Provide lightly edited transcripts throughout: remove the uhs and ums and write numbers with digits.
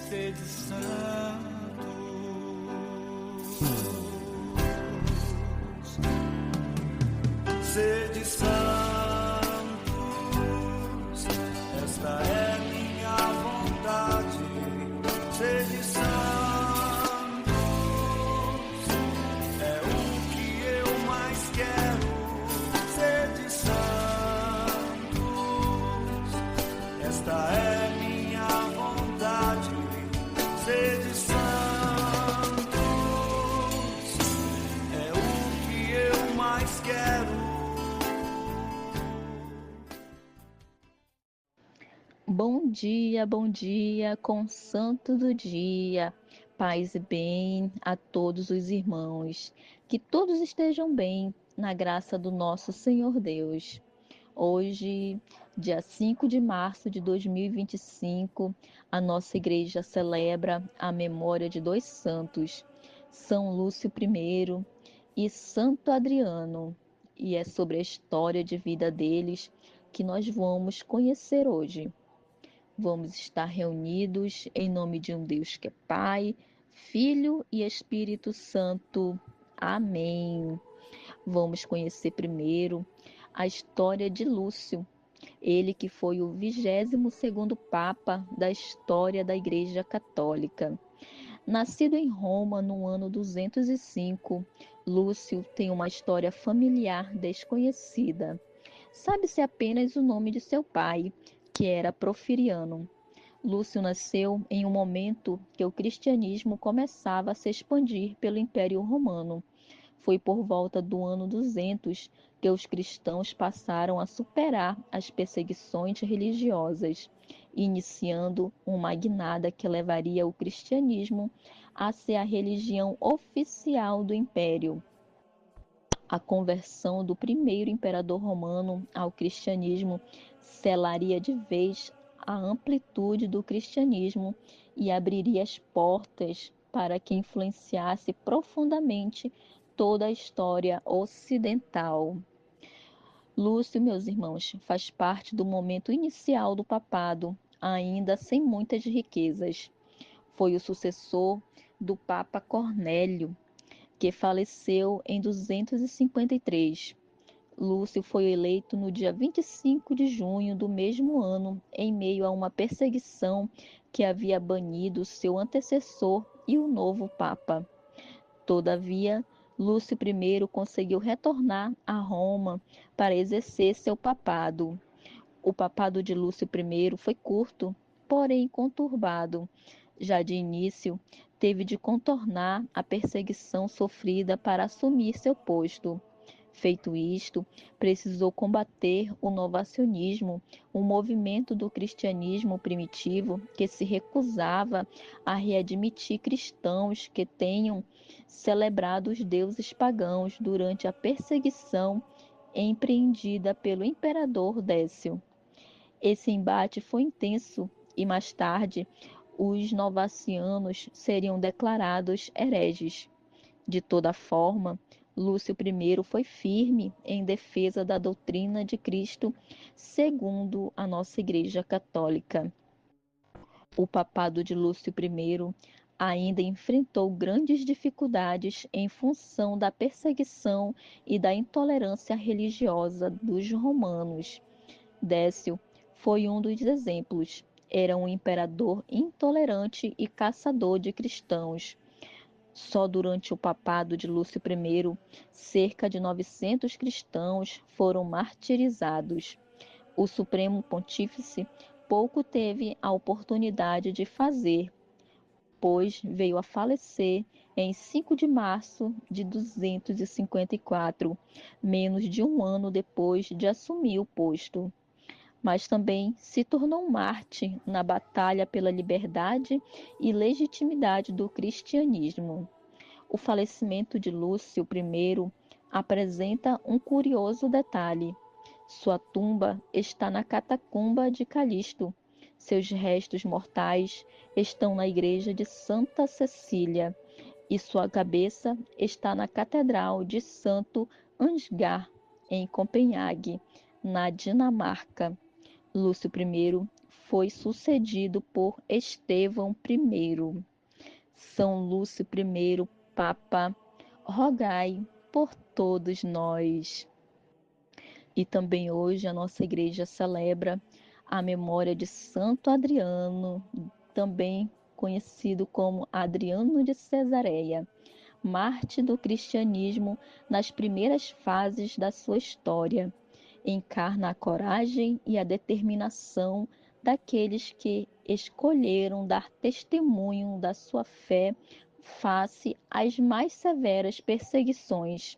Sede santos, sede santos, esta é minha vontade. Sede santos, é o que eu mais quero. Sede santos, esta é minha vontade. Sede santos, é o que eu mais quero. Bom dia, com o santo do dia. Paz e bem a todos os irmãos. Que todos estejam bem na graça do nosso Senhor Deus. Hoje, dia 5 de março de 2025, a nossa igreja celebra a memória de dois santos, São Lúcio I e Santo Adriano. E é sobre a história de vida deles que nós vamos conhecer hoje. Vamos estar reunidos em nome de um Deus que é Pai, Filho e Espírito Santo. Amém. Vamos conhecer primeiro a história de Lúcio, ele que foi o 22º Papa da história da Igreja Católica. Nascido em Roma no ano 205, Lúcio tem uma história familiar desconhecida. Sabe-se apenas o nome de seu pai, que era Porfiriano. Lúcio nasceu em um momento que o cristianismo começava a se expandir pelo Império Romano. Foi por volta do ano 200 que os cristãos passaram a superar as perseguições religiosas, iniciando uma guinada que levaria o cristianismo a ser a religião oficial do Império. A conversão do primeiro imperador romano ao cristianismo selaria de vez a amplitude do cristianismo e abriria as portas para que influenciasse profundamente toda a história ocidental. Lúcio, meus irmãos, faz parte do momento inicial do papado, ainda sem muitas riquezas. Foi o sucessor do Papa Cornélio, que faleceu em 253. Lúcio foi eleito no dia 25 de junho do mesmo ano, em meio a uma perseguição que havia banido seu antecessor e o novo Papa. Todavia, Lúcio I conseguiu retornar a Roma para exercer seu papado. O papado de Lúcio I foi curto, porém conturbado. Já de início, teve de contornar a perseguição sofrida para assumir seu posto. Feito isto, precisou combater o novacionismo, um movimento do cristianismo primitivo que se recusava a readmitir cristãos que tenham celebrado os deuses pagãos durante a perseguição empreendida pelo imperador Décio. Esse embate foi intenso e mais tarde os novacianos seriam declarados hereges. De toda forma, Lúcio I foi firme em defesa da doutrina de Cristo, segundo a nossa Igreja Católica. O papado de Lúcio I ainda enfrentou grandes dificuldades em função da perseguição e da intolerância religiosa dos romanos. Décio foi um dos exemplos. Era um imperador intolerante e caçador de cristãos. Só durante o papado de Lúcio I, cerca de 900 cristãos foram martirizados. O Supremo Pontífice pouco teve a oportunidade de fazer, pois veio a falecer em 5 de março de 254, menos de um ano depois de assumir o posto. Mas também se tornou um mártir na batalha pela liberdade e legitimidade do cristianismo. O falecimento de Lúcio I apresenta um curioso detalhe. Sua tumba está na catacumba de Calixto. Seus restos mortais estão na igreja de Santa Cecília e sua cabeça está na Catedral de Santo Ansgar, em Copenhague, na Dinamarca. Lúcio I foi sucedido por Estevão I. São Lúcio I, Papa, rogai por todos nós. E também hoje a nossa igreja celebra a memória de Santo Adriano, também conhecido como Adriano de Cesareia, mártir do cristianismo nas primeiras fases da sua história. Encarna a coragem e a determinação daqueles que escolheram dar testemunho da sua fé face às mais severas perseguições.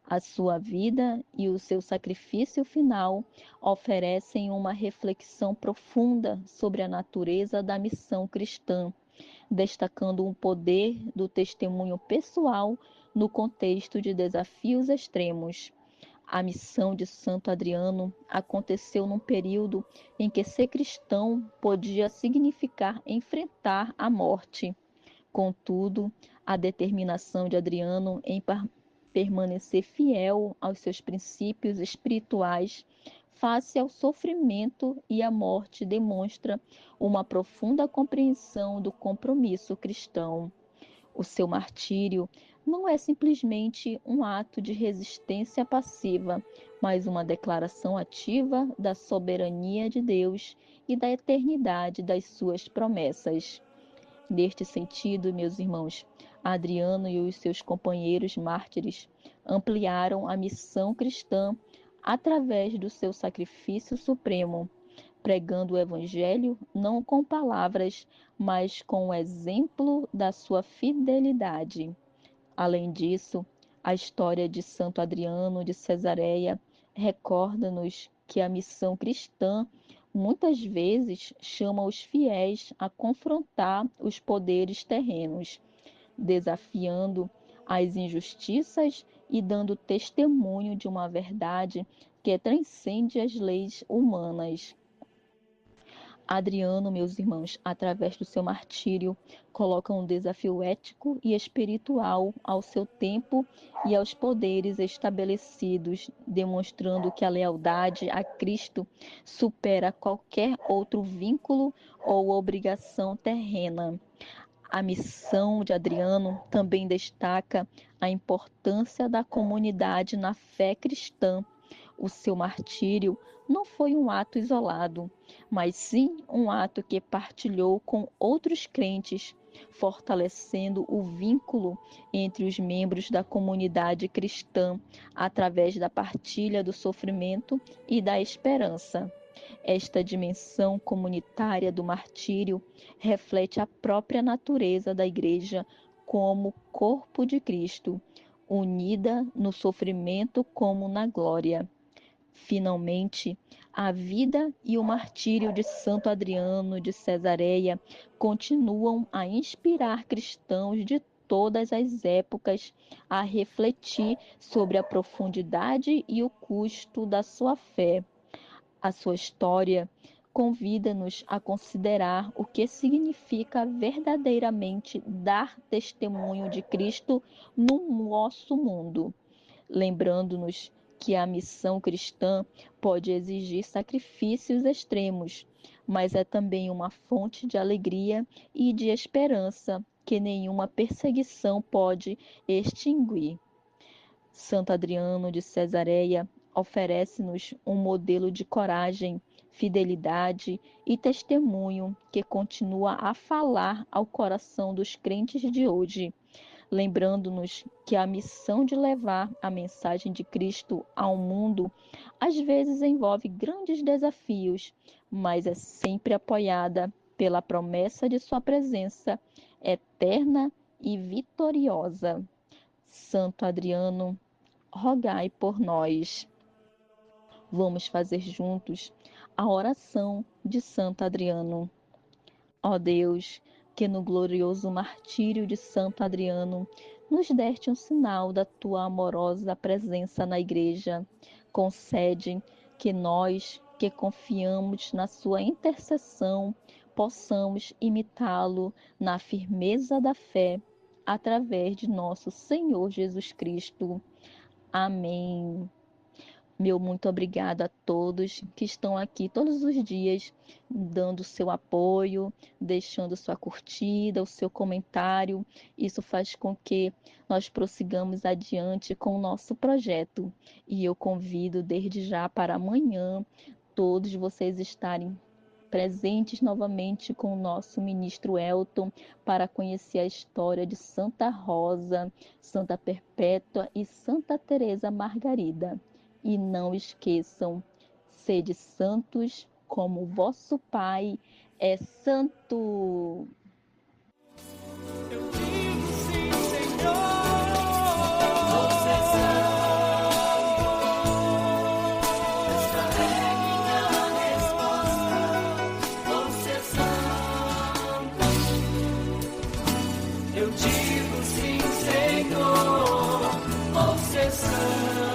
A sua vida e o seu sacrifício final oferecem uma reflexão profunda sobre a natureza da missão cristã, destacando o poder do testemunho pessoal no contexto de desafios extremos. A missão de Santo Adriano aconteceu num período em que ser cristão podia significar enfrentar a morte. Contudo, a determinação de Adriano em permanecer fiel aos seus princípios espirituais face ao sofrimento e à morte demonstra uma profunda compreensão do compromisso cristão. O seu martírio não é simplesmente um ato de resistência passiva, mas uma declaração ativa da soberania de Deus e da eternidade das suas promessas. Neste sentido, meus irmãos, Adriano e os seus companheiros mártires ampliaram a missão cristã através do seu sacrifício supremo, pregando o Evangelho não com palavras, mas com o exemplo da sua fidelidade. Além disso, a história de Santo Adriano de Cesareia recorda-nos que a missão cristã muitas vezes chama os fiéis a confrontar os poderes terrenos, desafiando as injustiças e dando testemunho de uma verdade que transcende as leis humanas. Adriano, meus irmãos, através do seu martírio, coloca um desafio ético e espiritual ao seu tempo e aos poderes estabelecidos, demonstrando que a lealdade a Cristo supera qualquer outro vínculo ou obrigação terrena. A missão de Adriano também destaca a importância da comunidade na fé cristã. O seu martírio não foi um ato isolado, mas sim um ato que partilhou com outros crentes, fortalecendo o vínculo entre os membros da comunidade cristã através da partilha do sofrimento e da esperança. Esta dimensão comunitária do martírio reflete a própria natureza da Igreja como corpo de Cristo, unida no sofrimento como na glória. Finalmente, a vida e o martírio de Santo Adriano de Cesareia continuam a inspirar cristãos de todas as épocas a refletir sobre a profundidade e o custo da sua fé. A sua história convida-nos a considerar o que significa verdadeiramente dar testemunho de Cristo no nosso mundo, lembrando-nos que a missão cristã pode exigir sacrifícios extremos, mas é também uma fonte de alegria e de esperança que nenhuma perseguição pode extinguir. Santo Adriano de Cesareia oferece-nos um modelo de coragem, fidelidade e testemunho que continua a falar ao coração dos crentes de hoje, lembrando-nos que a missão de levar a mensagem de Cristo ao mundo às vezes envolve grandes desafios, mas é sempre apoiada pela promessa de sua presença eterna e vitoriosa. Santo Adriano, rogai por nós. Vamos fazer juntos a oração de Santo Adriano. Ó Deus, que no glorioso martírio de Santo Adriano nos deste um sinal da tua amorosa presença na Igreja, concede que nós, que confiamos na sua intercessão, possamos imitá-lo na firmeza da fé, através de nosso Senhor Jesus Cristo. Amém. Meu muito obrigado a todos que estão aqui todos os dias, dando seu apoio, deixando sua curtida, o seu comentário. Isso faz com que nós prossigamos adiante com o nosso projeto. E eu convido desde já para amanhã todos vocês estarem presentes novamente com o nosso ministro Elton para conhecer a história de Santa Rosa, Santa Perpétua e Santa Teresa Margarida. E não esqueçam, sede santos como vosso Pai é santo. Eu digo sim, Senhor. Você santo. Esta é minha resposta. Você santo. Eu digo sim, Senhor. Você santo.